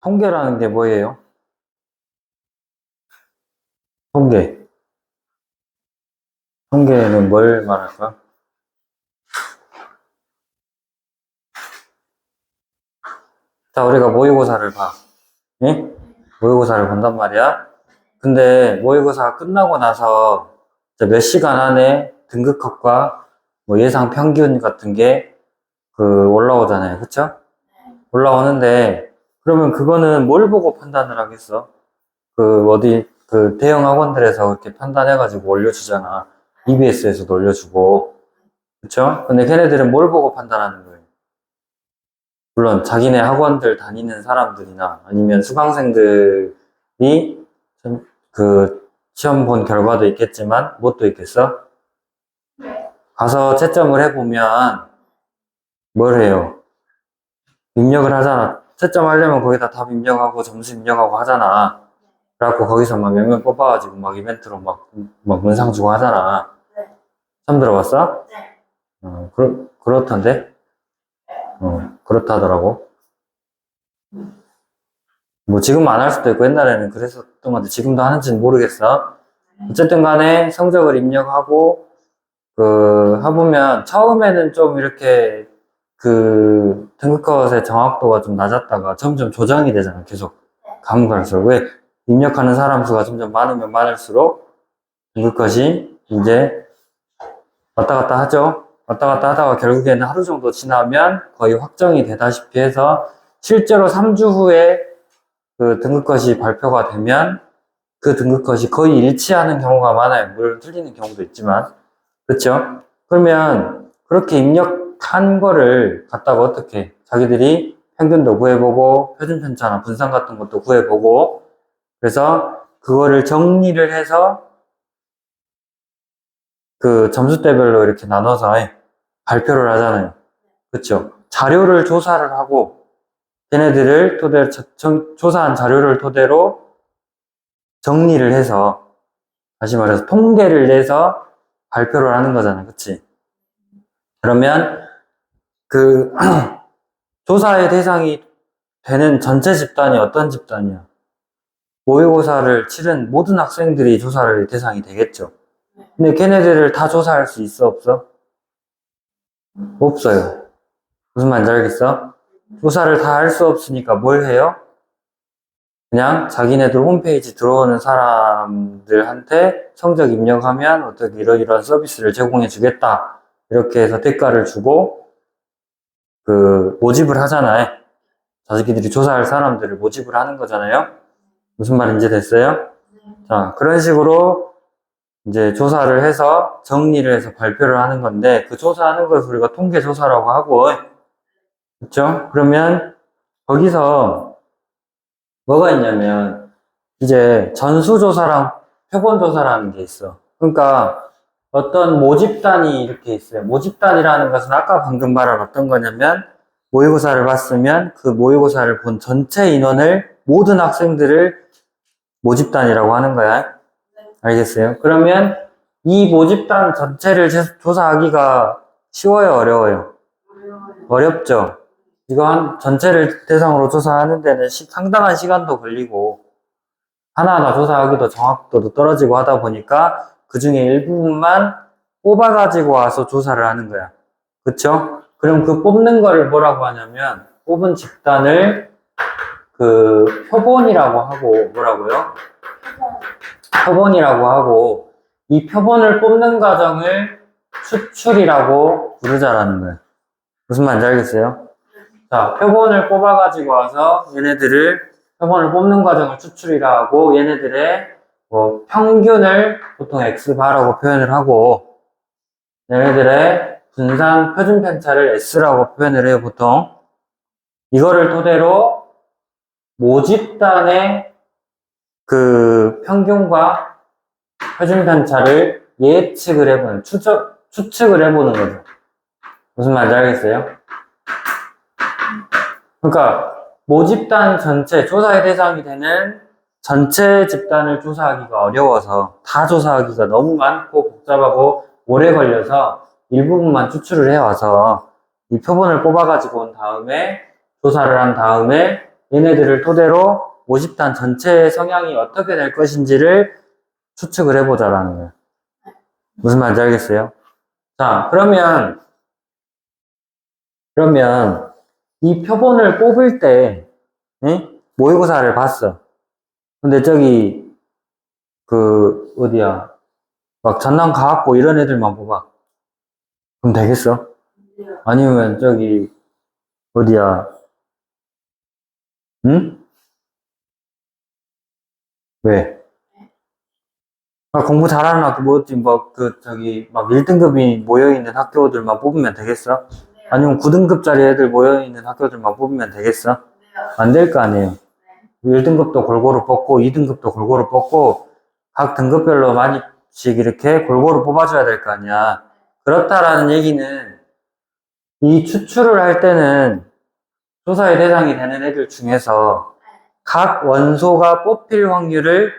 통계라는 게 뭐예요? 통계. 통계는 뭘 말할까? 자, 우리가 모의고사를 봐. 예? 모의고사를 본단 말이야. 근데 모의고사가 끝나고 나서 이제 몇 시간 안에 등급컷과 뭐 예상 평균 같은 게 그 올라오잖아요. 그쵸? 올라오는데 그러면 그거는 뭘 보고 판단을 하겠어? 그 어디 그 대형 학원들에서 그렇게 판단해가지고 올려주잖아. EBS에서도 올려주고. 그쵸? 근데 걔네들은 뭘 보고 판단하는 거예요? 물론 자기네 학원들 다니는 사람들이나 아니면 수강생들이 그 시험 본 결과도 있겠지만 무엇도 있겠어? 가서 채점을 해보면 뭘 해요? 입력을 하잖아. 채점하려면 거기다 답 입력하고 점수 입력하고 하잖아. 그래갖고 거기서 막 몇 명 뽑아가지고 막 이벤트로 막 문상 주고 하잖아. 처음 들어봤어? 그렇던데? 그렇다더라고. 뭐 지금 안 할 수도 있고 옛날에는 그랬었던 것 같아. 지금도 하는지는 모르겠어. 어쨌든 간에 성적을 입력하고 해보면 처음에는 좀 이렇게 그 등급컷의 정확도가 좀 낮았다가 점점 조정이 되잖아. 계속 가면 갈수록. 왜? 입력하는 사람 수가 점점 많으면 많을수록 등급컷이 이제 왔다 갔다 하죠. 왔다 갔다 하다가 결국에는 하루 정도 지나면 거의 확정이 되다시피 해서 실제로 3주 후에 그 등급컷이 발표가 되면 그 등급컷이 거의 일치하는 경우가 많아요. 물론 틀리는 경우도 있지만. 그렇죠? 그러면 그렇게 입력한 거를 갖다가 어떻게 자기들이 평균도 구해보고 표준편차나 분산 같은 것도 구해보고 그래서 그거를 정리를 해서 그 점수대별로 이렇게 나눠서 발표를 하잖아요. 그렇죠? 자료를 조사를 하고 걔네들을 토대로 조사한 자료를 토대로 정리를 해서 다시 말해서 통계를 내서 발표를 하는 거잖아요. 그치? 그러면 그 조사의 대상이 되는 전체 집단이 어떤 집단이야? 모의고사를 치른 모든 학생들이 조사를 대상이 되겠죠. 근데 걔네들을 다 조사할 수 있어, 없어? 없어요. 무슨 말인지 알겠어? 조사를 다 할 수 없으니까 뭘 해요? 그냥 자기네들 홈페이지 들어오는 사람들한테 성적 입력하면 어떻게 이런 서비스를 제공해 주겠다. 이렇게 해서 대가를 주고 그 모집을 하잖아요. 자기들이 조사할 사람들을 모집을 하는 거잖아요. 무슨 말인지 됐어요? 자, 그런 식으로 이제 조사를 해서 정리를 해서 발표를 하는 건데 그 조사하는 것을 우리가 통계조사라고 하고 그렇죠? 그러면 거기서 뭐가 있냐면 이제 전수조사랑 표본조사라는 게 있어. 그러니까 어떤 모집단이 이렇게 있어요. 모집단이라는 것은 아까 방금 말한 어떤 거냐면 모의고사를 봤으면 그 모의고사를 본 전체 인원을 모든 학생들을 모집단이라고 하는 거야. 알겠어요? 그러면 이 모집단 전체를 조사하기가 쉬워요, 어려워요? 어렵죠. 이거 전체를 대상으로 조사하는 데는 상당한 시간도 걸리고 하나하나 조사하기도 정확도도 떨어지고 하다 보니까 그 중에 일부분만 뽑아가지고 와서 조사를 하는 거야. 그쵸? 그럼 그 뽑는 거를 뭐라고 하냐면 뽑은 집단을 그 표본이라고 하고 뭐라고요? 표본이라고 하고 이 표본을 뽑는 과정을 추출이라고 부르자라는 거예요. 무슨 말인지 알겠어요? 자, 표본을 뽑아가지고 와서 표본을 뽑는 과정을 추출이라 하고 얘네들의 뭐 평균을 보통 X바라고 표현을 하고 얘네들의 분산 표준 편차를 S라고 표현을 해요, 보통. 이거를 토대로 모집단의 그 평균과 표준 편차를 예측을 해보는, 추측을 해보는 거죠. 무슨 말인지 알겠어요? 그러니까 모집단 전체, 조사의 대상이 되는 전체 집단을 조사하기가 어려워서 다 조사하기가 너무 많고 복잡하고 오래 걸려서 일부분만 추출을 해와서 이 표본을 뽑아가지고 온 다음에 조사를 한 다음에 얘네들을 토대로 모집단 전체의 성향이 어떻게 될 것인지를 추측을 해보자라는 거예요. 무슨 말인지 알겠어요? 자, 그러면 이 표본을 뽑을 때, 모의고사를 봤어. 근데 저기, 어디야. 막 전남 가학고 이런 애들만 뽑아. 그럼 되겠어? 아니면 저기, 어디야. 응? 왜? 아, 공부 잘하는 학교 뭐지? 막 1등급이 모여있는 학교들만 뽑으면 되겠어? 아니면 9등급짜리 애들 모여있는 학교들만 뽑으면 되겠어? 안 될 거 아니에요. 1등급도 골고루 뽑고 2등급도 골고루 뽑고 각 등급별로 많이씩 이렇게 골고루 뽑아줘야 될 거 아니야. 그렇다라는 얘기는 이 추출을 할 때는 조사의 대상이 되는 애들 중에서 각 원소가 뽑힐 확률을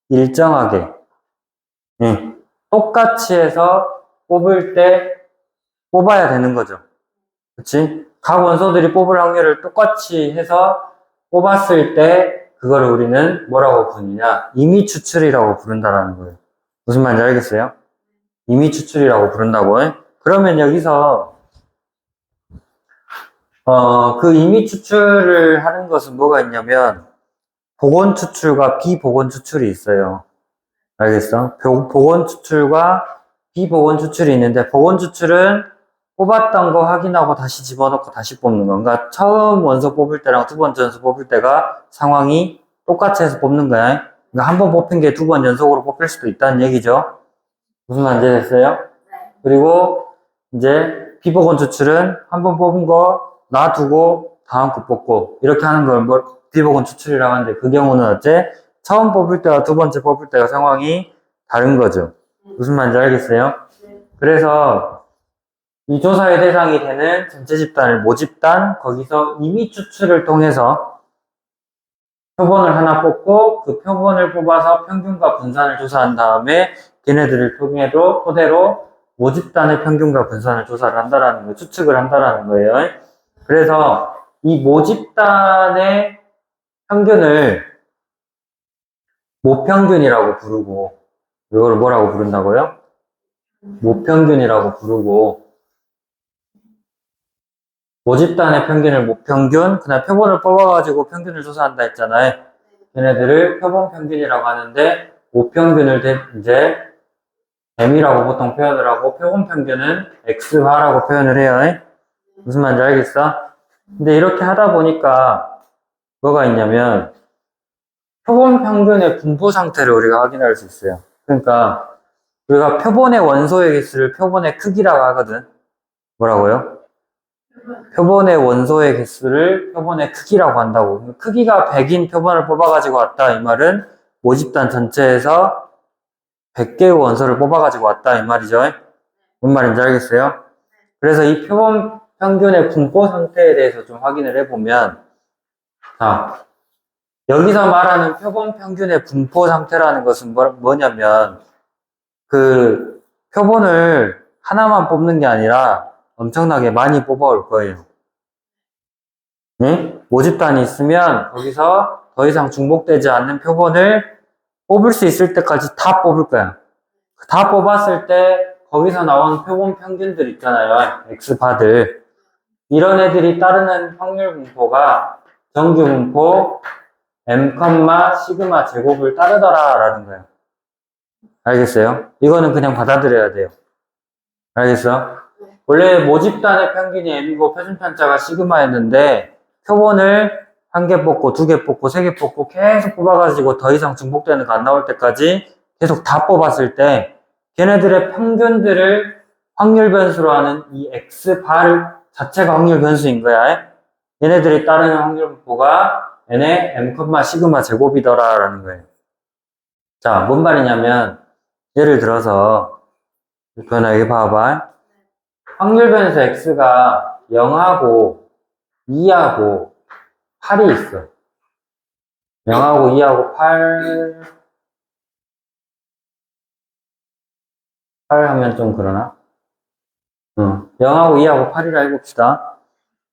일정하게 똑같이 해서 뽑을 때 뽑아야 되는 거죠. 그치? 각 원소들이 뽑을 확률을 똑같이 해서 뽑았을 때 그거를 우리는 뭐라고 부르느냐? 임의 추출이라고 부른다라는 거예요. 무슨 말인지 알겠어요? 임의 추출이라고 부른다고. 그러면 여기서 그 임의 추출을 하는 것은 뭐가 있냐면 복원 추출과 비복원 추출이 있어요. 알겠어? 복원 추출과 비복원 추출이 있는데 복원 추출은 뽑았던 거 확인하고 다시 집어넣고 다시 뽑는 거. 그러니까 처음 원소 뽑을 때랑 두 번째 원소 뽑을 때가 상황이 똑같이 해서 뽑는 거야. 그러니까 한 번 뽑힌 게 두 번 연속으로 뽑힐 수도 있다는 얘기죠. 무슨 말인지 됐어요? 그리고 이제 비복원 추출은 한 번 뽑은 거 놔두고 다음 거 뽑고 이렇게 하는 걸 비복원 추출이라고 하는데 그 경우는 어째? 처음 뽑을 때와 두 번째 뽑을 때가 상황이 다른 거죠. 무슨 말인지 알겠어요? 그래서 이 조사의 대상이 되는 전체 집단을 모집단, 거기서 임의 추출을 통해서 표본을 하나 뽑고 그 표본을 뽑아서 평균과 분산을 조사한 다음에 걔네들을 토대로 모집단의 평균과 분산을 조사를 한다라는 거, 추측을 한다라는 거예요. 그래서 이 모집단의 평균을 모평균이라고 부르고, 이걸 뭐라고 부른다고요? 모평균이라고 부르고, 모집단의 평균을 모평균, 그다음 표본을 뽑아가지고 평균을 조사한다 했잖아요. 얘네들을 표본 평균이라고 하는데, 모평균을 이제 M이라고 보통 표현을 하고, 표본 평균은 X화라고 표현을 해요. 무슨 말인지 알겠어? 근데 이렇게 하다 보니까 뭐가 있냐면, 표본 평균의 분포 상태를 우리가 확인할 수 있어요. 그러니까, 우리가 표본의 원소의 개수를 표본의 크기라고 하거든. 뭐라고요? 표본의 원소의 개수를 표본의 크기라고 한다고. 크기가 100인 표본을 뽑아가지고 왔다. 이 말은 모집단 전체에서 100개의 원소를 뽑아가지고 왔다. 이 말이죠. 뭔 말인지 알겠어요? 그래서 이 표본 평균의 분포 상태에 대해서 좀 확인을 해보면, 자, 여기서 말하는 표본 평균의 분포 상태라는 것은 뭐냐면, 그 표본을 하나만 뽑는 게 아니라 엄청나게 많이 뽑아올 거예요. 모집단이 있으면 거기서 더 이상 중복되지 않는 표본을 뽑을 수 있을 때까지 다 뽑을 거야. 다 뽑았을 때 거기서 나온 표본 평균들 있잖아요. X바들. 이런 애들이 따르는 확률 분포가 정규 분포 M, 시그마 제곱을 따르더라라는 거예요. 알겠어요? 이거는 그냥 받아들여야 돼요. 알겠어? 원래 모집단의 평균이 M이고 표준 편차가 시그마였는데 표본을 한 개 뽑고 두 개 뽑고 세 개 뽑고 계속 뽑아가지고 더 이상 중복되는 거 안 나올 때까지 계속 다 뽑았을 때 걔네들의 평균들을 확률 변수로 하는 이 X발 자체가 확률 변수인 거야. 얘네들이 따르는 확률 분포가 N의 M, 시그마 제곱이더라 라는 거예요. 자, 뭔 말이냐면 예를 들어서 변화 여기 봐봐. 확률 변수 X가 0하고 2하고 8이 있어. 0하고 2하고 8 하면 좀 그러나? 0하고 2하고 8이라 해봅시다.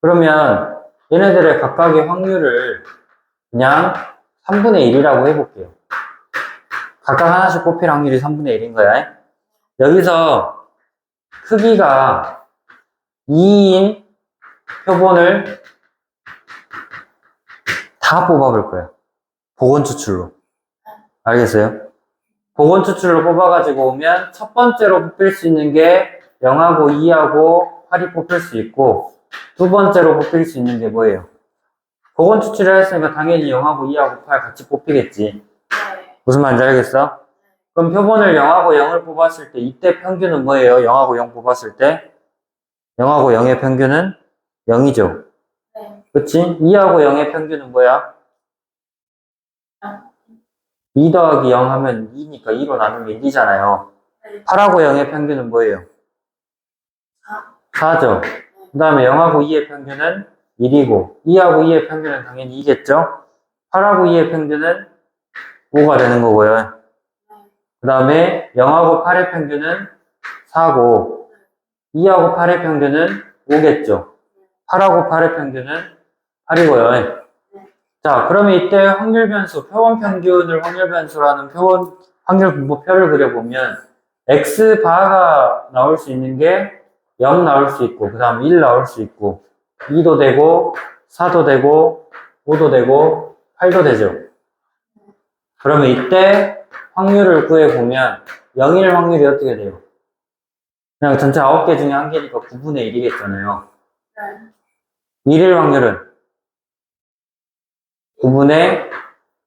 그러면 얘네들의 각각의 확률을 그냥 3분의 1이라고 해볼게요. 각각 하나씩 뽑힐 확률이 3분의 1인 거야. 여기서 크기가 2인 표본을 다 뽑아볼 거예요. 복원 추출로. 알겠어요? 복원 추출로 뽑아가지고 오면 첫 번째로 뽑힐 수 있는 게 0하고 2하고 8이 뽑힐 수 있고, 두 번째로 뽑힐 수 있는 게 뭐예요? 복원 추출을 했으니까 당연히 0하고 2하고 8 같이 뽑히겠지. 무슨 말인지 알겠어? 그럼 표본을 0하고 0을 뽑았을 때 이때 평균은 뭐예요? 0하고 0 뽑았을 때 0하고 0의 평균은 0이죠. 그치? 2하고 0의 평균은 뭐야? 2 더하기 0 하면 2니까 2로 나누면 1이잖아요. 8하고 0의 평균은 뭐예요? 4죠. 그 다음에 0하고 2의 평균은 1이고 2하고 2의 평균은 당연히 2겠죠? 8하고 2의 평균은 5가 되는 거고요. 그 다음에 0하고 8의 평균은 4고 2하고 8의 평균은 5겠죠. 8하고 8의 평균은 8이고요. 자, 그러면 이때 확률 변수, 표본 평균을 확률 변수라는 표본 확률 분포표를 그려보면 x바가 나올 수 있는 게 0 나올 수 있고, 그 다음 1 나올 수 있고, 2도 되고, 4도 되고, 5도 되고, 8도 되죠. 그러면 이때 확률을 구해보면 0일 확률이 어떻게 돼요? 그냥 전체 9개 중에 1개니까 9분의 1이겠잖아요. 1일 확률은 9분의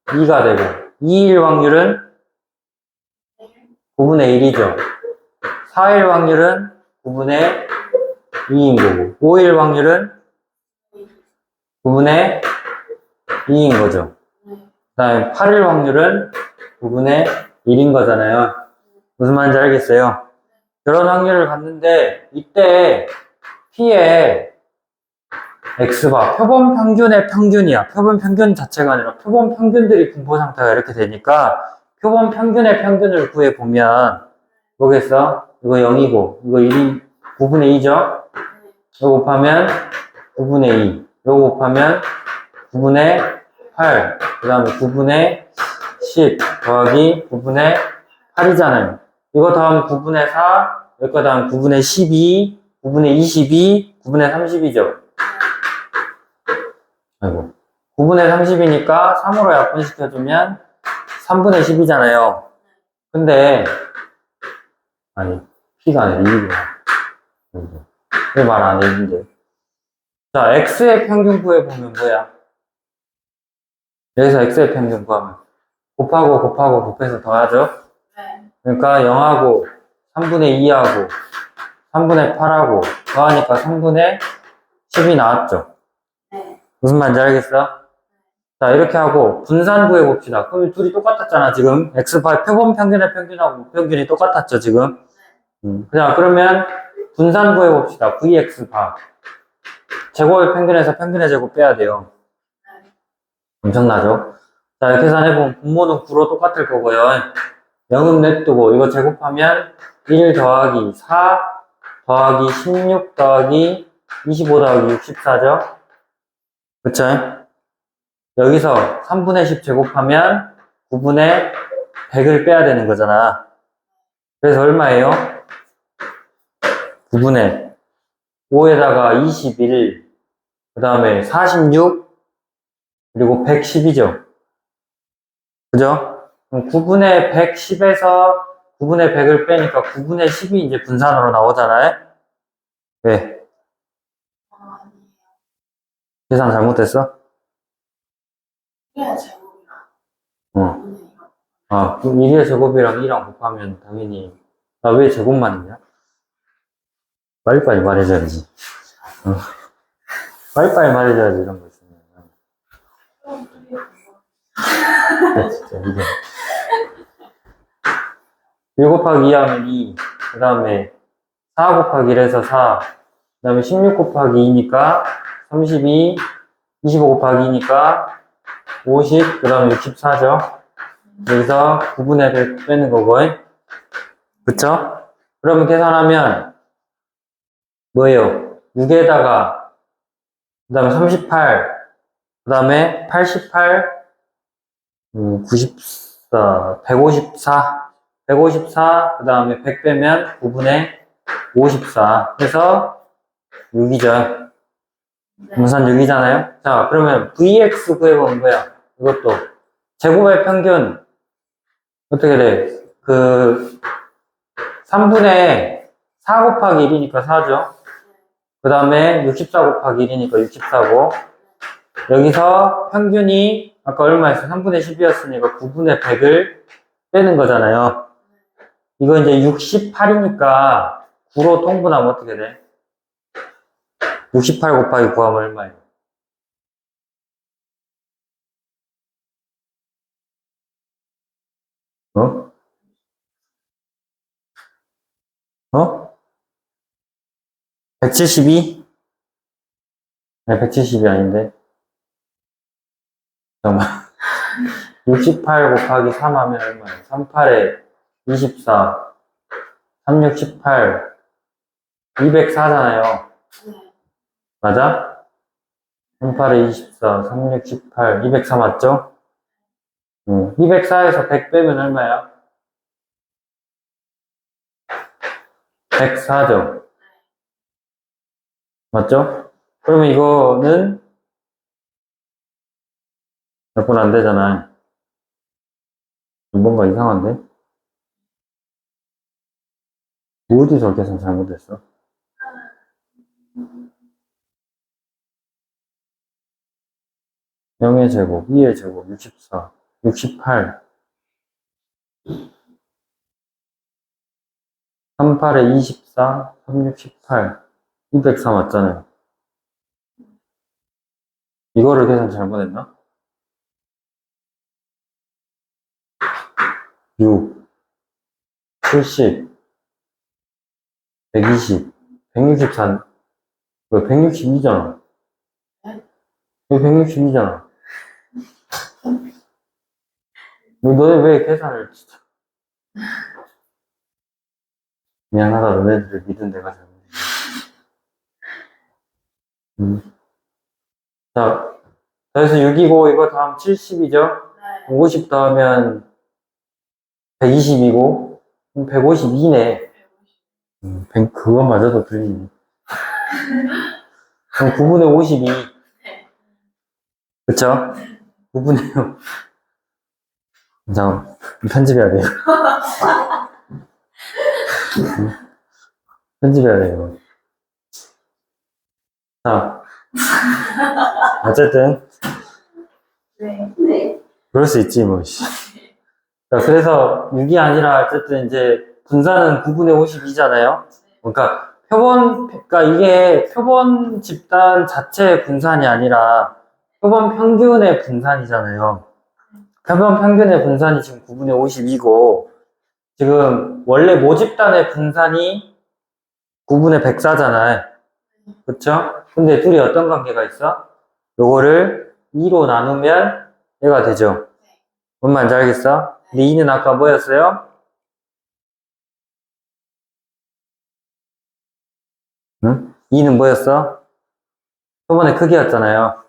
2가 되고 2일 확률은 9분의 1이죠. 4일 확률은 9분의 2인 거고 5일 확률은 9분의 2인 거죠. 그 다음에 8일 확률은 9분의 1인 거잖아요. 무슨 말인지 알겠어요? 이런 확률을 갖는데 이때 P의 X바, 표본 평균의 평균이야. 표본 평균 자체가 아니라 표본 평균들이 분포 상태가 이렇게 되니까 표본 평균의 평균을 구해보면 뭐겠어? 이거 0이고 이거 1이 9분의 2죠? 이거 곱하면 9분의 2 이거 곱하면 9분의 8 그 다음에 9분의 10 더하기 9분의 8이잖아요. 이거 더하면 9분의 4 여기가 더하면 9분의 12 9분의 22 9분의 30이죠. 아이고. 9분의 30이니까 3으로 약분시켜주면 3분의 10이잖아요. 근데, 아니, P가 아니라 2구나. 왜 말 안 했는데. 자, X의 평균 구해보면 뭐야? 여기서 X의 평균 구하면 곱하고 곱해서 더하죠? 그러니까 0하고 3분의 2하고 3분의 8하고 더하니까 3분의 10이 나왔죠? 무슨 말인지 알겠어? 자, 이렇게 하고 분산 구해봅시다. 그럼 둘이 똑같았잖아, 지금. X바 표본 평균의 평균하고 무평균이 똑같았죠, 지금. 자, 그러면 분산 구해봅시다. Vx바. 제곱의 평균에서 평균의 제곱 빼야 돼요. 엄청나죠? 자, 이렇게 계산해보면 분모는 9로 똑같을 거고요. 0은 냅두고 이거 제곱하면 1 더하기 4 더하기 16 더하기 25 더하기 64죠? 그쵸? 여기서 3분의 10 제곱하면 9분의 100을 빼야 되는 거잖아. 그래서 얼마예요? 9분의 5에다가 21, 그 다음에 46, 그리고 110이죠. 그죠? 그럼 9분의 110에서 9분의 100을 빼니까 9분의 10이 이제 분산으로 나오잖아요? 왜? 계산 잘못했어? 아, 그럼 1의 제곱이랑 2랑 곱하면 당연히, 나 왜 제곱만 있냐? 빨리빨리 말해줘야지. 빨리빨리 말해줘야지, 이런 거 있으면. 진짜, 이게. 1 곱하기 2 하면 2, 그 다음에 4 곱하기 1에서 4, 그 다음에 16 곱하기 2니까 32, 25 곱하기 2니까 50, 그 다음에 64죠. 여기서 9분의 100 빼는 거고, 그쵸? 그러면 계산하면, 뭐예요? 6에다가 그 다음에 38, 그 다음에 88, 94, 154, 그 다음에 100 빼면 9분의 54. 그래서 6이죠. 분산 6이잖아요. 자, 그러면 Vx 구해보는 거야. 이것도. 제곱의 평균, 어떻게 돼? 3분의 4 곱하기 1이니까 4죠. 그 다음에 64 곱하기 1이니까 64고. 여기서 평균이 아까 얼마였어? 3분의 10이었으니까 9분의 100을 빼는 거잖아요. 이거 이제 68이니까 9로 통분하면 어떻게 돼? 68 곱하기 9 하면 얼마예요? 어? 어? 172? 아니, 170이 아닌데. 잠깐만. 68 곱하기 3 하면 얼마예요? 38에 24, 368, 204잖아요. 맞아? 38에 24, 368, 204 맞죠? 204에서 100 빼면 얼마야? 104죠? 맞죠? 그러면 이거는 몇 분 안 되잖아. 뭔가 이상한데? 어디서 계산 잘못했어? 0의 제곱, 2의 제곱, 64, 68, 38에 24, 368, 204 맞잖아요. 이거를 계산 잘못했나? 6, 70, 120, 164, 왜 162잖아. 왜 162잖아. 너네 왜 계산을 진짜. 미안하다, 너네들을 믿은 내가 잘못했네. 자, 그래서 6이고, 이거 다음 70이죠? 50 더하면 120이고, 152네. 그것마저도 들리네. 그럼 9분의 52. 그쵸? 9분의, 잠깐, 편집해야 돼요. 편집해야 돼요. 자, 어쨌든, 네. 그럴 수 있지, 뭐, 씨. 자, 그래서 6이 아니라, 어쨌든 이제, 분산은 9분의 52잖아요? 그러니까, 그러니까 이게 표본 집단 자체의 분산이 아니라, 표본 평균의 분산이잖아요. 표본 평균의 분산이 지금 9분의 52고, 지금 원래 모집단의 분산이 9분의 104잖아요. 그쵸? 근데 둘이 어떤 관계가 있어? 요거를 2로 나누면 얘가 되죠. 뭔 말인지 알겠어? 근데 2는 아까 뭐였어요? 응? 2는 뭐였어? 표본의 크기였잖아요.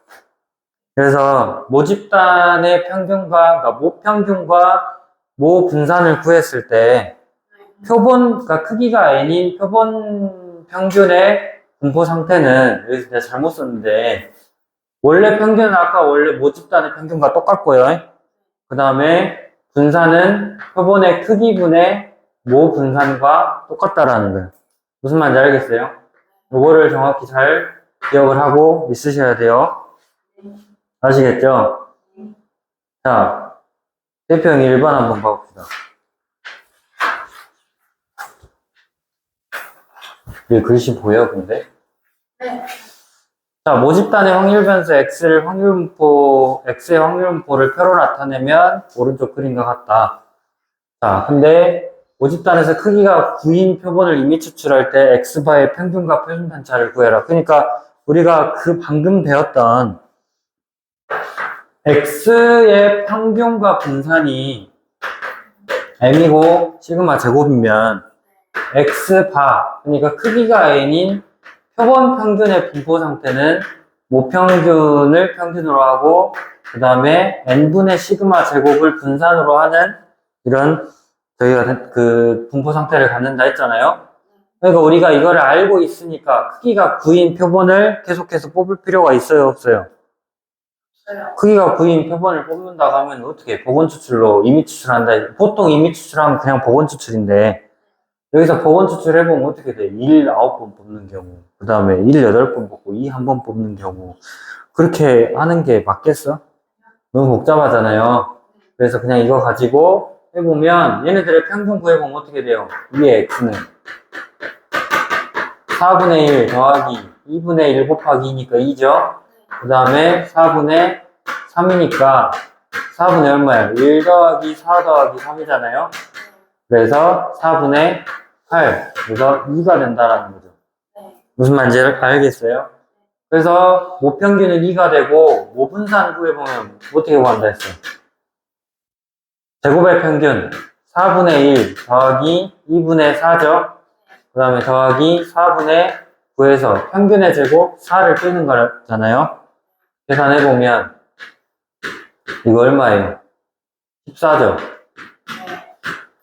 그래서 모집단의 평균과, 그러니까 모평균과 모분산을 구했을 때 표본, 그러니까 크기가 n인 표본 평균의 분포 상태는, 여기서 내가 잘못 썼는데, 원래 평균은 아까 원래 모집단의 평균과 똑같고요. 그 다음에 분산은 표본의 크기분의 모분산과 똑같다라는 거예요. 무슨 말인지 알겠어요? 이거를 정확히 잘 기억을 하고 있으셔야 돼요. 아시겠죠? 자, 대표형 1번 한번 봐봅시다. 이 글씨 보여, 근데? 네. 자, 모집단의 확률 변수 X의 확률분포를 표로 나타내면 오른쪽 그림과 같다. 자, 근데 모집단에서 크기가 9인 표본을 이미 추출할 때 X바의 평균과 표준 편차를 구해라. 그러니까 우리가 그 방금 배웠던 X의 평균과 분산이 M이고 시그마 제곱이면 X바, 그러니까 크기가 N인 표본 평균의 분포 상태는 모평균을 평균으로 하고, 그 다음에 n분의 시그마 제곱을 분산으로 하는 이런 저희가 그 분포 상태를 갖는다 했잖아요. 그러니까 우리가 이거를 알고 있으니까 크기가 9인 표본을 계속해서 뽑을 필요가 있어요, 없어요? 크기가 9인 표본을 뽑는다고 하면 어떻게 복원 추출로 임의 추출한다. 보통 임의 추출하면 그냥 복원 추출인데 여기서 복원 추출해보면 어떻게 돼? 1 9번 뽑는 경우, 그 다음에 1 8번 뽑고 2 1번 뽑는 경우, 그렇게 하는 게 맞겠어? 너무 복잡하잖아요. 그래서 그냥 이거 가지고 해보면 얘네들의 평균 구해보면 어떻게 돼요? 위에 x는 4분의 1 더하기 2분의 1 곱하기 2니까 2죠? 그 다음에 4분의 3이니까 4분의 얼마야? 1 더하기 4 더하기 3이잖아요? 그래서 4분의 8. 그래서 2가 된다라는 거죠. 무슨 말인지 알겠어요? 그래서 모평균은 2가 되고 모분산 구해보면 어떻게 구한다 했어요? 제곱의 평균 4분의 1 더하기 2분의 4죠? 그 다음에 더하기 4분의 9에서 평균의 제곱 4를 빼는 거잖아요? 계산해보면 이거 얼마예요? 14죠?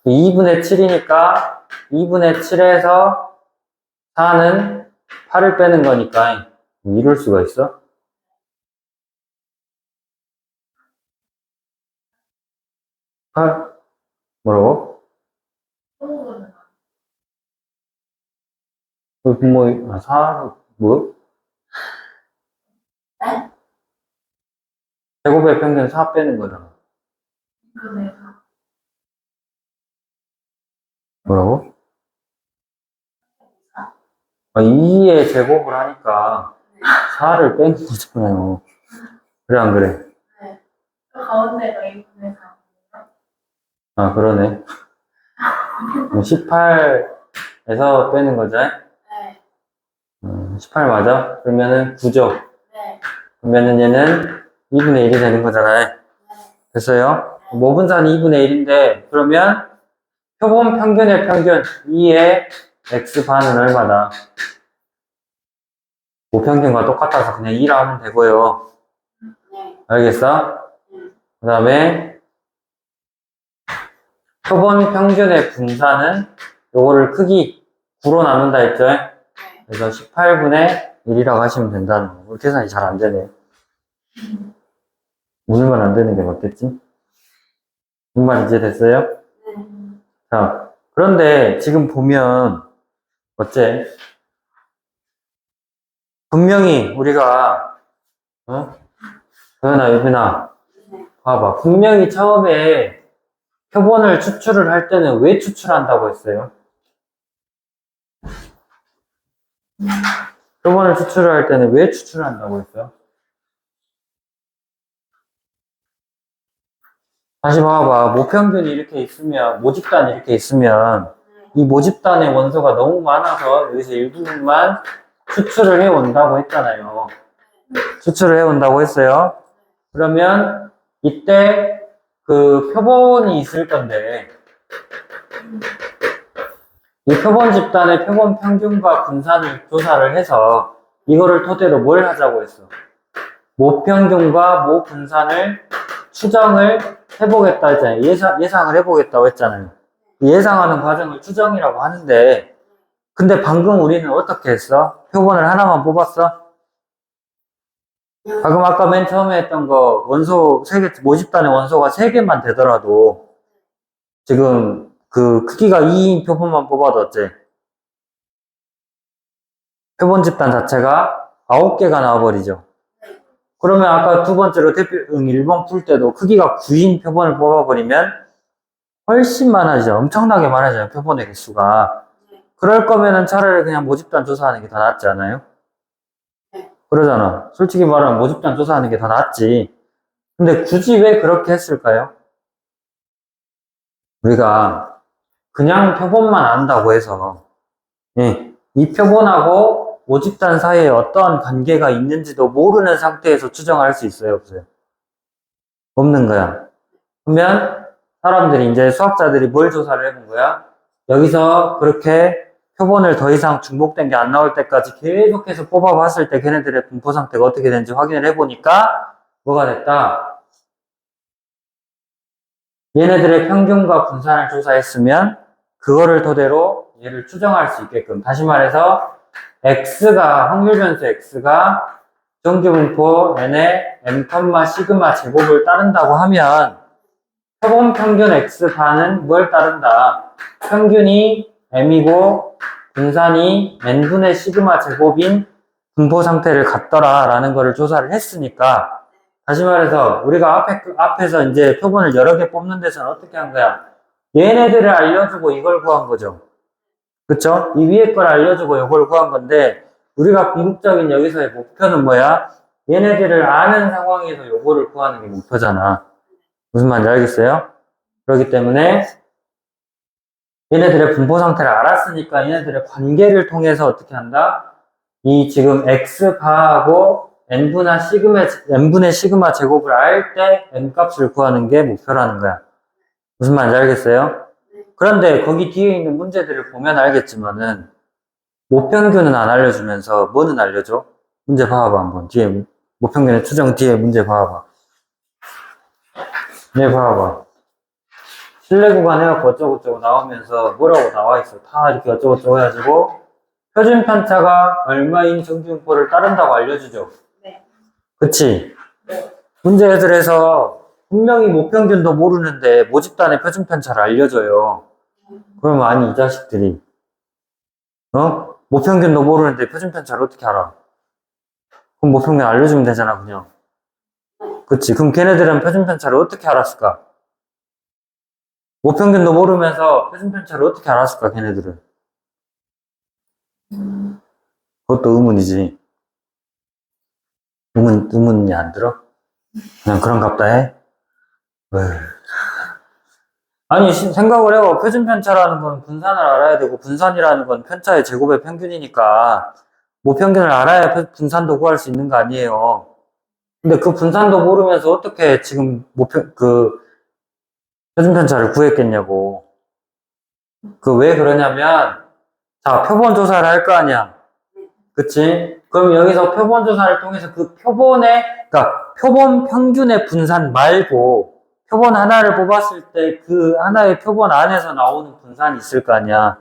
2분의 7이니까 2분의 7에서 4는 8을 빼는 거니까 이럴 수가 있어? 뭐라고? 뭐, 4, 뭐? 네? 제곱의 평균 4 빼는 거잖아. 뭐라고? 2의 제곱을 하니까 4를 빼는 거잖아요. 그래, 안 그래? 네. 그 가운데가 2분의 4. 아, 그러네. 18에서 빼는 거죠? 네. 18 맞아? 그러면은 9죠? 네. 그러면은 얘는 2분의 1이 되는 거잖아요. 네. 됐어요? 모분산이 2분의 1인데, 그러면 표본 평균의 평균 2의 x반은 얼마다? 모평균과 똑같아서 그냥 2라 하면 되고요. 네. 알겠어? 그 다음에 표본 평균의 분산은 요거를 크기 9로 나눈다 했죠? 그래서 18분의 1이라고 하시면 된다는 거. 계산이 잘 안 되네. 오늘만 안 되는 게 맞겠지? 무슨 말인지 이해됐어요? 네. 자, 그런데 지금 보면 어째? 분명히 우리가 도현아, 유빈아, 봐봐. 분명히 처음에 표본을 추출을 할 때는 왜 추출한다고 했어요? 표본을 추출을 할 때는 왜 추출한다고 했어요? 다시 봐봐. 모평균이 이렇게 있으면, 모집단이 이렇게 있으면, 이 모집단의 원소가 너무 많아서 여기서 일부분만 추출을 해온다고 했잖아요. 추출을 해온다고 했어요. 그러면 이때 그 표본이 있을 건데, 이 표본 집단의 표본 평균과 분산을 조사를 해서 이거를 토대로 뭘 하자고 했어? 모평균과 모분산을 추정을 해보겠다 했잖아요. 예상을 해보겠다고 했잖아요. 예상하는 과정을 추정이라고 하는데, 근데 방금 우리는 어떻게 했어? 표본을 하나만 뽑았어? 방금 아까 맨 처음에 했던 거, 원소 3개, 모집단의 원소가 3개만 되더라도, 지금 그 크기가 2인 표본만 뽑아도 어째? 표본 집단 자체가 9개가 나와버리죠. 그러면 아까 두 번째로 대표응 1번 풀 때도 크기가 9인 표본을 뽑아버리면 훨씬 많아지죠. 엄청나게 많아져요. 표본의 개수가. 그럴 거면은 차라리 그냥 모집단 조사하는 게 더 낫지 않아요? 그러잖아. 솔직히 말하면 모집단 조사하는 게 더 낫지. 근데 굳이 왜 그렇게 했을까요? 우리가 그냥 표본만 안다고 해서 이 표본하고 모집단 사이에 어떠한 관계가 있는지도 모르는 상태에서 추정할 수 있어요? 없어요? 없는 거야. 그러면 사람들이 이제 수학자들이 뭘 조사를 해본 거야? 여기서 그렇게 표본을 더 이상 중복된 게 안 나올 때까지 계속해서 뽑아봤을 때 걔네들의 분포 상태가 어떻게 되는지 확인을 해보니까 뭐가 됐다? 얘네들의 평균과 분산을 조사했으면 그거를 토대로 얘를 추정할 수 있게끔, 다시 말해서 확률 변수 x가 정규 분포 n의 m, 시그마 제곱을 따른다고 하면 표본 평균 x바는 뭘 따른다? 평균이 m이고 분산이 n분의 시그마 제곱인 분포 상태를 갖더라 라는 거를 조사를 했으니까, 다시 말해서 우리가 앞에서 이제 표본을 여러 개 뽑는 데서는 어떻게 한 거야? 얘네들을 알려주고 이걸 구한 거죠. 그쵸? 이 위에 걸 알려주고 이걸 구한 건데, 우리가 궁극적인 여기서의 목표는 뭐야? 얘네들을 아는 상황에서 요거를 구하는 게 목표잖아. 무슨 말인지 알겠어요? 그렇기 때문에 얘네들의 분포 상태를 알았으니까 얘네들의 관계를 통해서 어떻게 한다? 이 지금 x바하고 n분의 시그마 제곱을 알 때 n 값을 구하는 게 목표라는 거야. 무슨 말인지 알겠어요? 그런데 거기 뒤에 있는 문제들을 보면 알겠지만은 모평균은 안 알려주면서 뭐는 알려줘? 문제 봐봐 한번. 뒤에 모평균의 추정 뒤에 문제 봐봐. 네, 봐봐. 실내 구간 해갖고 어쩌고저쩌고 나오면서 뭐라고 나와 있어. 다 이렇게 어쩌고저쩌고 해가지고 표준 편차가 얼마인 정규분포를 따른다고 알려주죠. 네. 그치? 네. 문제들에서 분명히 모평균도 모르는데 모집단의 표준 편차를 알려줘요. 그러면 아니 이 자식들이 모평균도 모르는데 표준 편차를 어떻게 알아? 그럼 모평균 알려주면 되잖아 그냥. 그치? 그럼 걔네들은 표준 편차를 어떻게 알았을까? 모평균도 모르면서 표준 편차를 어떻게 알았을까 걔네들은? 그것도 의문이지. 의문이 안 들어? 그냥 그런갑다 해? 에휴. 아니, 생각을 해봐. 표준 편차라는 건 분산을 알아야 되고, 분산이라는 건 편차의 제곱의 평균이니까, 모평균을 알아야 분산도 구할 수 있는 거 아니에요. 근데 그 분산도 모르면서 어떻게 지금 표준 편차를 구했겠냐고. 왜 그러냐면, 자, 표본 조사를 할 거 아니야. 그치? 그럼 여기서 표본 조사를 통해서 그러니까 표본 평균의 분산 말고, 표본 하나를 뽑았을 때 그 하나의 표본 안에서 나오는 분산이 있을 거 아니야.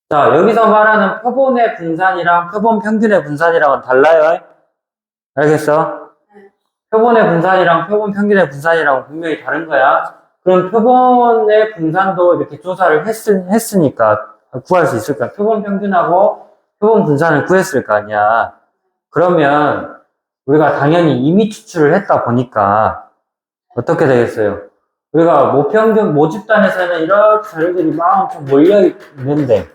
자, 여기서 말하는 표본의 분산이랑 표본 평균의 분산이랑은 달라요. 알겠어? 표본의 분산이랑 표본 평균의 분산이랑 분명히 다른 거야. 그럼 표본의 분산도 이렇게 조사를 했으니까 구할 수 있을 거야. 표본 평균하고 표본 분산을 구했을 거 아니야. 그러면 우리가 당연히 이미 추출을 했다 보니까 어떻게 되겠어요? 우리가 모집단에서는 이렇게 자료들이 막 엄청 몰려있는데,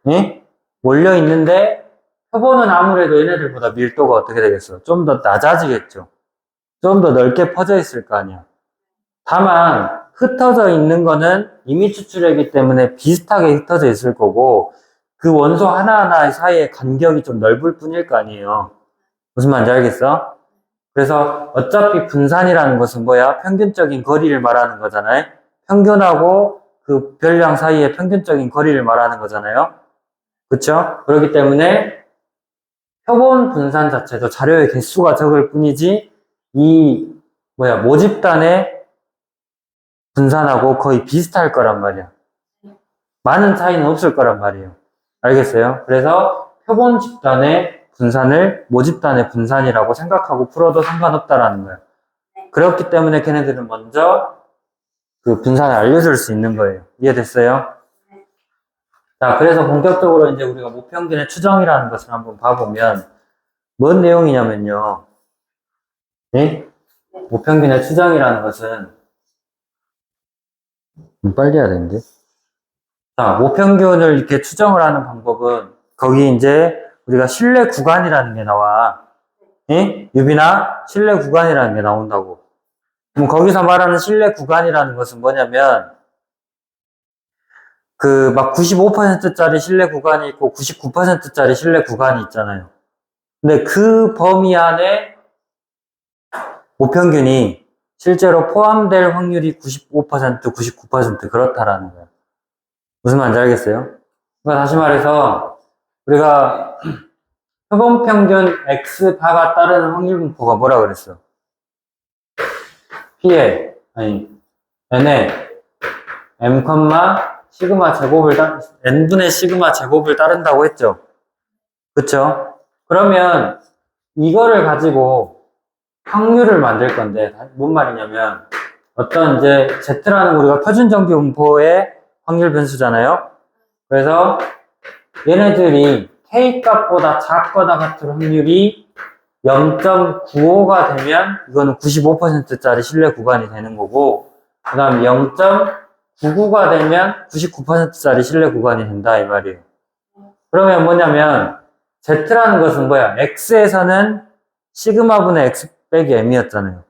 예? 몰려있는데, 표본은 아무래도 얘네들보다 밀도가 어떻게 되겠어? 좀 더 낮아지겠죠? 좀 더 넓게 퍼져 있을 거 아니야. 다만, 흩어져 있는 거는 이미 추출했기 때문에 비슷하게 흩어져 있을 거고, 그 원소 하나하나 사이의 간격이 좀 넓을 뿐일 거 아니에요. 무슨 말인지 알겠어? 그래서 어차피 분산이라는 것은 뭐야? 평균적인 거리를 말하는 거잖아요. 평균하고 그 별량 사이의 평균적인 거리를 말하는 거잖아요. 그쵸? 그렇기 때문에 표본 분산 자체도 자료의 개수가 적을 뿐이지 모집단의 분산하고 거의 비슷할 거란 말이야. 많은 차이는 없을 거란 말이에요. 알겠어요? 그래서 표본 집단의 분산을 모집단의 분산이라고 생각하고 풀어도 상관없다라는 거야. 그렇기 때문에 걔네들은 먼저 그 분산을 알려줄 수 있는 거예요. 이해됐어요? 자, 그래서 본격적으로 이제 우리가 모평균의 추정이라는 것을 한번 봐보면 뭔 내용이냐면요. 네? 모평균의 추정이라는 것은 빨리 해야 되는데. 자, 모평균을 이렇게 추정을 하는 방법은 거기 이제 우리가 신뢰 구간이라는 게 나와. 예? 유빈아, 신뢰 구간이라는 게 나온다고. 그럼 거기서 말하는 신뢰 구간이라는 것은 뭐냐면, 막 95%짜리 신뢰 구간이 있고 99%짜리 신뢰 구간이 있잖아요. 근데 그 범위 안에 모평균이 실제로 포함될 확률이 95%, 99% 그렇다라는 거예요. 무슨 말인지 알겠어요? 그러니까 다시 말해서 우리가 표본 평균 X바가 따르는 확률 분포가 뭐라 그랬어? P에 N에 M, 시그마 제곱을 N분의 시그마 제곱을 따른다고 했죠? 그쵸? 그러면 이거를 가지고 확률을 만들 건데 뭔 말이냐면 어떤 이제 Z라는 우리가 표준정기 분포의 확률 변수잖아요? 그래서 얘네들이 K 값보다 작거나 같은 확률이 0.95가 되면 이거는 95%짜리 신뢰 구간이 되는 거고 그 다음에 0.99가 되면 99%짜리 신뢰 구간이 된다 이 말이에요. 그러면 뭐냐면 Z라는 것은 뭐야? X에서는 시그마분의 X 빼기 M이었잖아요.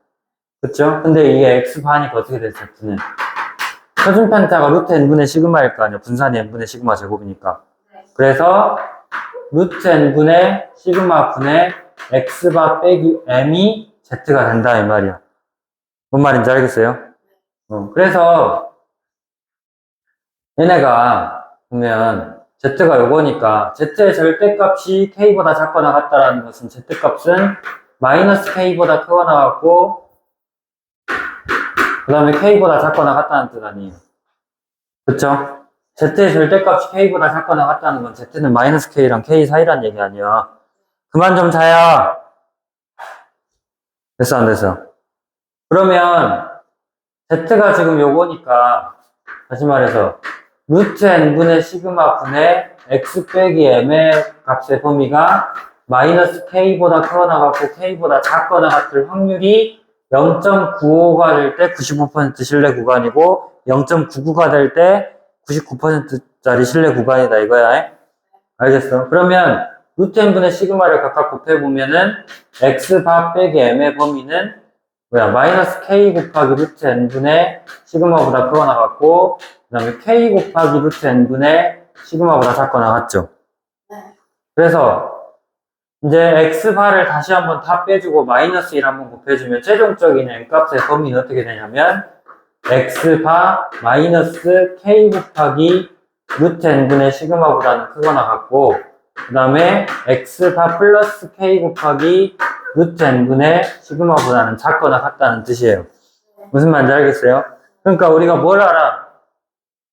그쵸? 근데 이게 X반이 어떻게 돼, Z는? 표준 편차가 루트 N분의 시그마일 거 아니야. 분산이 N분의 시그마 제곱이니까. 그래서 루트 N분의 시그마 분의 X바 빼기 M이 Z가 된다 이 말이야. 뭔 말인지 알겠어요? 그래서 얘네가 보면 Z가 요거니까 Z의 절대값이 K보다 작거나 같다라는 것은 Z값은 마이너스 K보다 크거나 같고 그 다음에 K보다 작거나 같다는 뜻 아니에요. 그쵸? Z의 절대값이 K보다 작거나 같다는 건 Z는 마이너스 K랑 K 사이란 얘기 아니야. 그만 좀 자야. 됐어, 안 됐어? 그러면 Z가 지금 요거니까 다시 말해서 루트 N분의 시그마 분의 X 빼기 M의 값의 범위가 마이너스 K보다 크거나 같고 K보다 작거나 같을 확률이 0.95가 될 때 95% 신뢰 구간이고 0.99가 될 때 99%짜리 신뢰 구간이다 이거야. 알겠어? 그러면 루트 n분의 시그마를 각각 곱해보면은 x바 빼기 m의 범위는 뭐야? 마이너스 k 곱하기 루트 n분의 시그마보다 크거나 같고 그 다음에 k 곱하기 루트 n분의 시그마보다 작거나 같죠? 그래서 이제 x바를 다시 한번 다 빼주고 마이너스 1 한번 곱해주면 최종적인 n값의 범위는 어떻게 되냐면 x바 마이너스 k 곱하기 루트 n분의 시그마보다는 크거나 같고 그 다음에 x바 플러스 k 곱하기 루트 n분의 시그마보다는 작거나 같다는 뜻이에요. 무슨 말인지 알겠어요? 그러니까 우리가 뭘 알아?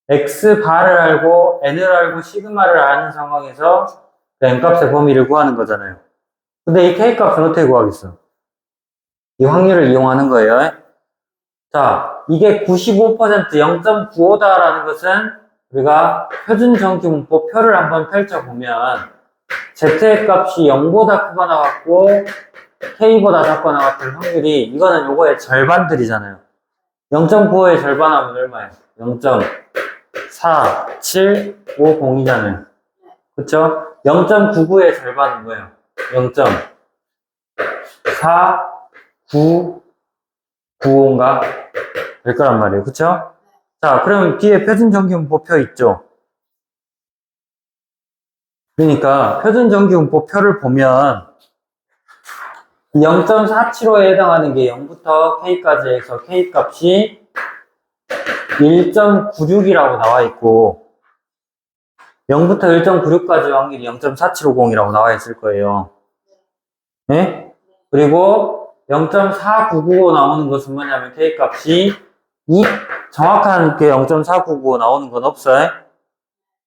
x바를 알고 n을 알고 시그마를 아는 상황에서 그 n값의 범위를 구하는 거잖아요. 근데 이 k값은 어떻게 구하겠어? 이 확률을 이용하는 거예요. 자, 이게 95% 0.95다라는 것은 우리가 표준정기분포 표를 한번 펼쳐보면 z의 값이 0보다 크거나 같고 k보다 작거나 같은 확률이 이거는 요거의 절반들이잖아요. 0.95의 절반하면 얼마예요? 0.4750이잖아요. 그쵸? 0.99의 절반은 뭐예요? 0.4995인가? 될 거란 말이에요. 그쵸? 자, 그럼 뒤에 표준정기분포표 있죠? 그러니까 표준정기분포표를 보면 0.475에 해당하는 게 0부터 k까지 해서 k값이 1.96이라고 나와 있고 0부터 1.96까지 확률이 0.4750이라고 나와 있을 거예요. 네? 그리고 0.4995 나오는 것은 뭐냐면 k값이 정확한 게 0.4995 나오는 건 없어요.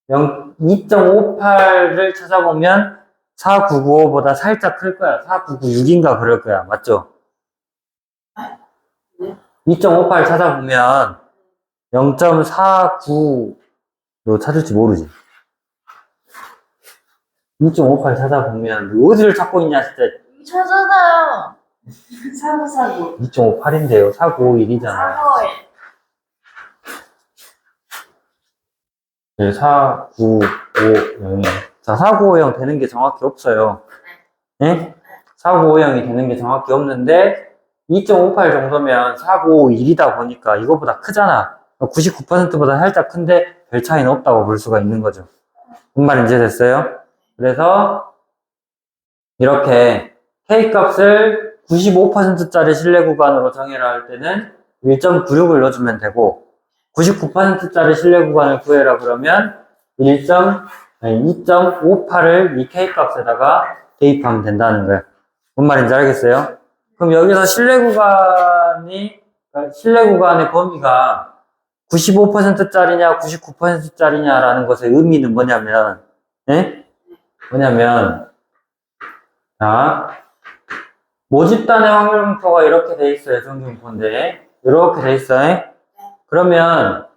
2.58를 찾아보면 4995보다 살짝 클 거야. 4996인가 그럴 거야. 맞죠? 2.58 찾아보면 0.49 너 찾을지 모르지. 2.58 찾아보면 어디를 찾고 있냐 진짜. 찾아요. 사고. 2.58인데요. 4951이잖아. 사고에. 네, 4950. 자, 4950 되는 게 정확히 없어요. 예? 4950이 되는 게 정확히 없는데 2.58 정도면 4951이다 보니까 이거보다 크잖아. 99%보다 살짝 큰데 별 차이는 없다고 볼 수가 있는 거죠. 무슨 말인지 됐어요? 그래서 이렇게 K값을 95%짜리 신뢰 구간으로 정해라 할 때는 1.96을 넣어주면 되고 99%짜리 신뢰 구간을 구해라 그러면 2.58을 이 K값에다가 대입하면 된다는 거예요. 뭔 말인지 알겠어요? 그럼 여기서 실내 구간의 범위가 95%짜리냐, 99%짜리냐라는 것의 의미는 뭐냐면, 예? 자, 모집단의 확률 분포가 이렇게 돼 있어요. 정규분포인데. 이렇게 돼 있어요. 그러면,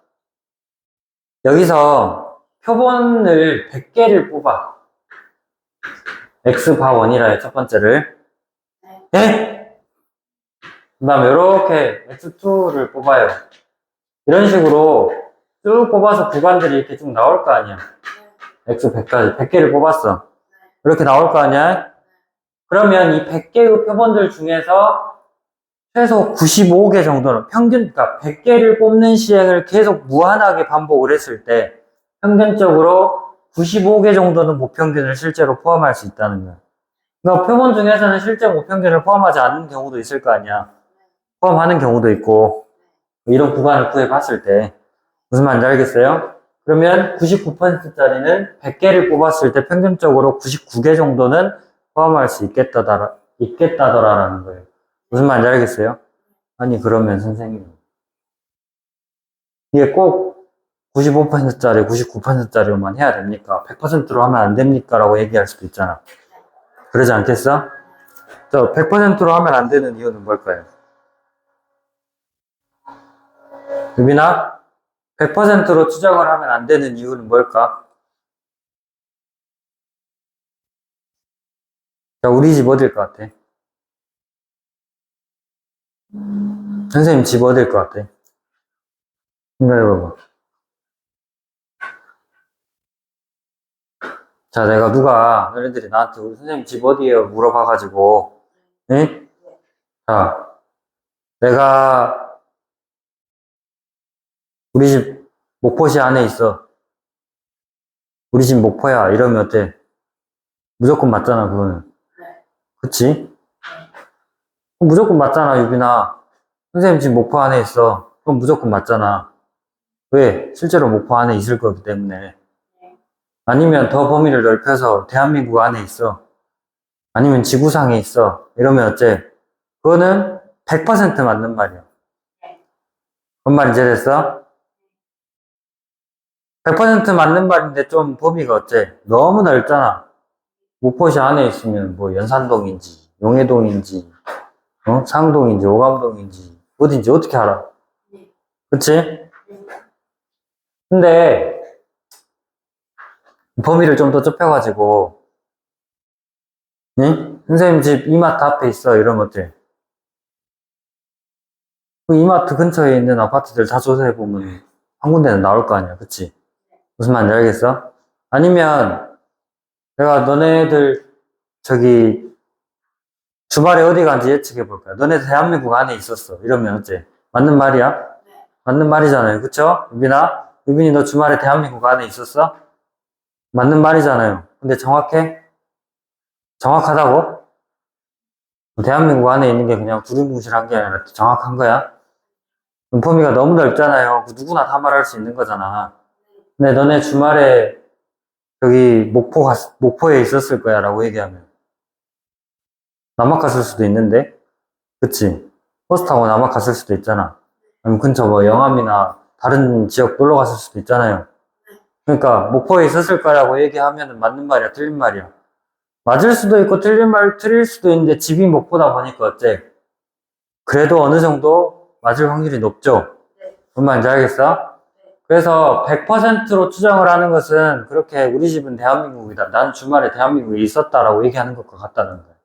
여기서 표본을 100개를 뽑아. X바원이라요, 첫 번째를. 예? 그 다음에 이렇게 X2를 뽑아요. 이런 식으로 쭉 뽑아서 구간들이 이렇게 쭉 나올 거 아니야. X100까지 100개를 뽑았어. 이렇게 나올 거 아니야? 그러면 이 100개의 표본들 중에서 최소 95개 정도는 그러니까 100개를 뽑는 시행을 계속 무한하게 반복을 했을 때 평균적으로 95개 정도는 모평균을 실제로 포함할 수 있다는 거야. 그러니까 표본 중에서는 실제 모평균을 포함하지 않는 경우도 있을 거 아니야. 포함하는 경우도 있고 이런 구간을 구해봤을 때 무슨 말인지 알겠어요? 그러면 99%짜리는 100개를 뽑았을 때 평균적으로 99개 정도는 포함할 수 있겠다더라라는 거예요. 무슨 말인지 알겠어요? 아니, 그러면 선생님, 이게 꼭 95%짜리, 99%짜리로만 해야 됩니까? 100%로 하면 안 됩니까? 라고 얘기할 수도 있잖아. 그러지 않겠어? 100%로 하면 안 되는 이유는 뭘까요? 유빈아, 100%로 추정을 하면 안 되는 이유는 뭘까? 자, 우리 집 어딜 것 같아? 선생님 집 어딜 것 같아? 생각해봐봐. 자, 너희들이 나한테 우리 선생님 집 어디에요? 물어봐가지고, 응? 자, 내가 우리 집 목포시 안에 있어. 우리 집 목포야. 이러면 어때? 무조건 맞잖아, 그거는. 그치? 무조건 맞잖아, 유빈아. 선생님 집 목포 안에 있어. 그럼 무조건 맞잖아. 왜? 실제로 목포 안에 있을 거기 때문에. 아니면 더 범위를 넓혀서 대한민국 안에 있어. 아니면 지구상에 있어. 이러면 어째? 그거는 100% 맞는 말이야. 뭔 말인지 됐어? 100% 맞는 말인데 좀 범위가 어째? 너무 넓잖아. 목포시 안에 있으면 뭐 연산동인지, 용해동인지, 상동인지, 오감동인지, 어딘지 어떻게 알아? 그치? 근데 범위를 좀 더 좁혀가지고, 응? 선생님 집 이마트 앞에 있어. 이러면 어때? 그 이마트 근처에 있는 아파트들 다 조사해보면 한 군데는 나올 거 아니야. 그치? 무슨 말인지 알겠어? 아니면 내가 너네들 저기 주말에 어디 간지 예측해볼까? 너네 대한민국 안에 있었어. 이러면 어째? 맞는 말이야? 맞는 말이잖아요. 그쵸? 유빈이 너 주말에 대한민국 안에 있었어? 맞는 말이잖아요. 근데 정확해? 정확하다고? 대한민국 안에 있는 게 그냥 두리뭉실한 게 아니라 정확한 거야? 범위가 너무 넓잖아요. 그 누구나 다 말할 수 있는 거잖아. 근데 너네 주말에 여기 목포에 있었을 거야 라고 얘기하면 남학 갔을 수도 있는데, 그치? 버스 타고 남학 갔을 수도 있잖아. 아니면 근처 뭐 영암이나 다른 지역 놀러 갔을 수도 있잖아요. 그러니까 목포에 있었을 거라고 얘기하면 맞는 말이야, 틀린 말이야? 맞을 수도 있고 틀릴 수도 있는데 집이 목포다 보니까 어째? 그래도 어느 정도 맞을 확률이 높죠? 뭔 말인지 알겠어? 그래서 100%로 추정을 하는 것은 그렇게 우리 집은 대한민국이다. 난 주말에 대한민국에 있었다라고 얘기하는 것과 같다는 거예요.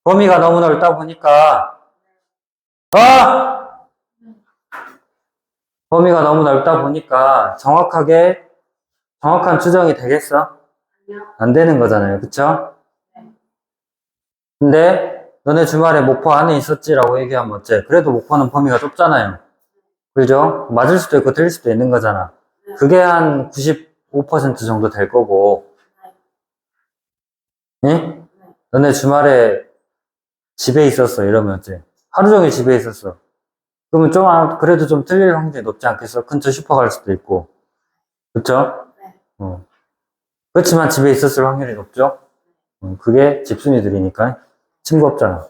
범위가 너무 넓다 보니까, 아! 범위가 너무 넓다 보니까 정확한 추정이 되겠어? 안 되는 거잖아요. 그쵸? 근데 너네 주말에 목포 안에 있었지라고 얘기하면 어째? 그래도 목포는 범위가 좁잖아요. 그죠? 맞을 수도 있고 틀릴 수도 있는 거잖아. 그게 한 95% 정도 될 거고, 응? 너네 주말에 집에 있었어. 이러면 어째? 하루 종일 집에 있었어. 그러면 그래도 좀 틀릴 확률이 높지 않겠어? 근처 슈퍼 갈 수도 있고. 그쵸? 어. 그렇지만 집에 있었을 확률이 높죠? 그게 집순이들이니까. 친구 없잖아.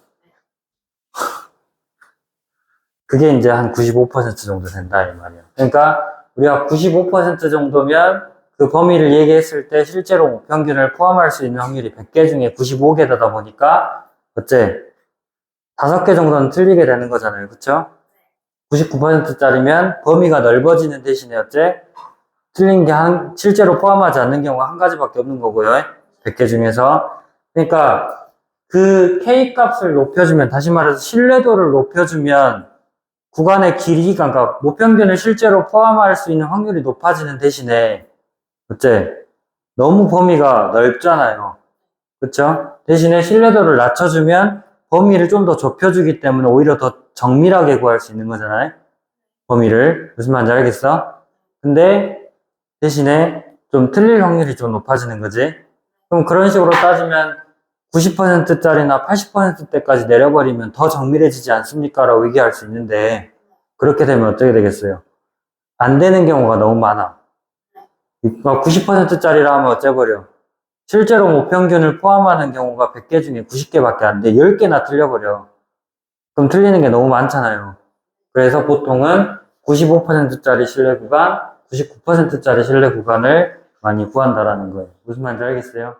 그게 이제 한 95% 정도 된다, 이 말이야. 그러니까 우리가 95% 정도면 그 범위를 얘기했을 때 실제로 평균을 포함할 수 있는 확률이 100개 중에 95개다 보니까 어째 5개 정도는 틀리게 되는 거잖아요. 그쵸? 99%짜리면 범위가 넓어지는 대신에 어째 틀린 게 실제로 포함하지 않는 경우가 한 가지밖에 없는 거고요. 100개 중에서. 그러니까 그 K 값을 높여주면, 다시 말해서 신뢰도를 높여주면 구간의 길이가, 그러니까 모평균을 실제로 포함할 수 있는 확률이 높아지는 대신에 어째 너무 범위가 넓잖아요. 그쵸? 대신에 신뢰도를 낮춰주면 범위를 좀 더 좁혀주기 때문에 오히려 더 정밀하게 구할 수 있는 거잖아요. 범위를. 무슨 말인지 알겠어? 근데 대신에 좀 틀릴 확률이 좀 높아지는 거지. 그럼 그런 식으로 따지면 90%짜리나 80%대까지 내려버리면 더 정밀해지지 않습니까? 라고 얘기할 수 있는데, 그렇게 되면 어떻게 되겠어요? 안 되는 경우가 너무 많아. 90%짜리라 하면 어째버려? 실제로 모평균을 포함하는 경우가 100개 중에 90개밖에 안 돼. 10개나 틀려버려. 그럼 틀리는 게 너무 많잖아요. 그래서 보통은 95%짜리 신뢰 구간, 99%짜리 신뢰 구간을 많이 구한다라는 거예요. 무슨 말인지 알겠어요?